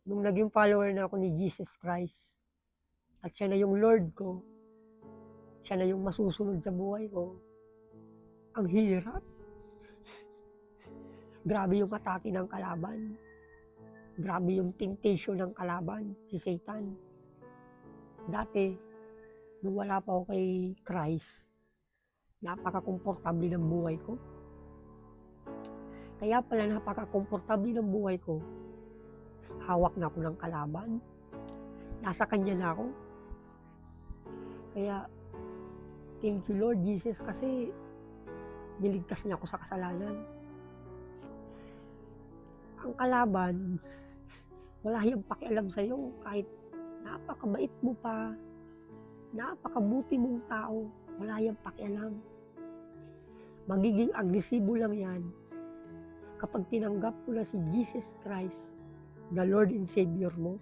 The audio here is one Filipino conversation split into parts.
nung naging follower na ako ni Jesus Christ, at siya na yung Lord ko, siya na yung masusunod sa buhay ko, ang hirap. Grabe yung atake ng kalaban. Grabe yung temptation ng kalaban, si Satan. Dati, nung wala pa ako kay Christ, napaka-komportable ng buhay ko. Kaya pala napaka-komportable ng buhay ko, hawak na ako ng kalaban. Nasa kanya na ako. Kaya, thank you Lord Jesus kasi niligtas niya ako sa kasalanan. Ang kalaban, wala yung pakialam sa'yo kahit napakabait mo pa, napakabuti mong tao, wala yung pakialam. Magiging agresibo lang yan kapag tinanggap mo na si Jesus Christ, the Lord and Savior mo.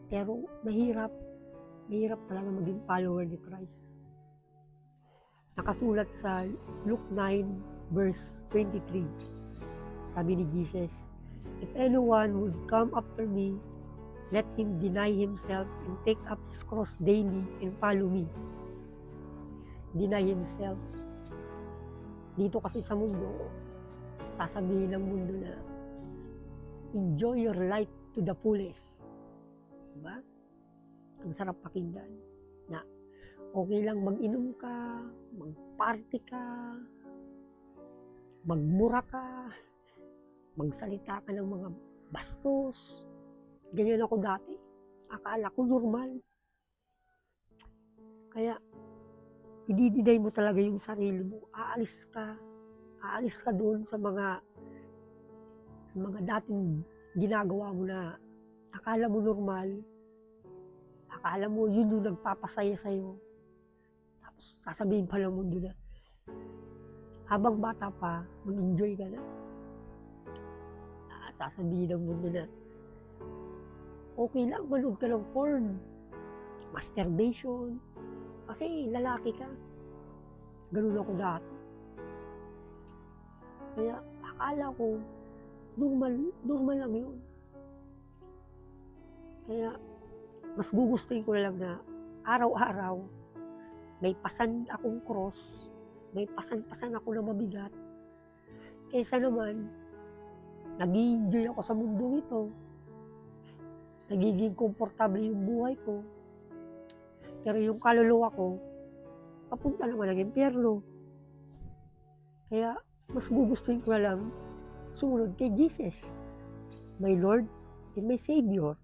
Pero mahirap talaga maging follower ni Christ. Nakasulat sa Luke 9 verse 23. Sabi ni Jesus, "If anyone would come after me, let him deny himself and take up his cross daily and follow me." Deny himself. Dito kasi sa mundo, sasabihin ng mundo na enjoy your life to the fullest. Diba? Ang sarap pakinggan na okay lang mag-inom ka, mag-party ka, magmura ka, magsalita ka ng mga bastos. Ganyan ako dati. Akala ko normal. Kaya, i-deny mo talaga yung sarili mo. Aalis ka doon sa mga dating ginagawa mo na akala mo normal. Akala mo yun yung nagpapasaya sa'yo. Tapos sasabihin pa ng mundo na habang bata pa, mag-enjoy ka na. Sasabihin ng mundo na okay lang, manood ka ng porn, masturbation, kasi lalaki ka. Ganun ako dati. Kaya akala ko, normal lang yun. Kaya mas gugustuhin ko lang na araw-araw may pasan akong cross, may pasan-pasan ako na mabigat. Kaysa naman, nag-i-enjoy ako sa mundong ito. Nagiging komportable yung buhay ko. Pero yung kaluluwa ko, papunta naman ng impyerno. Kaya, mas gugustuhin ko lang sumunod kay Jesus, my Lord and my Savior.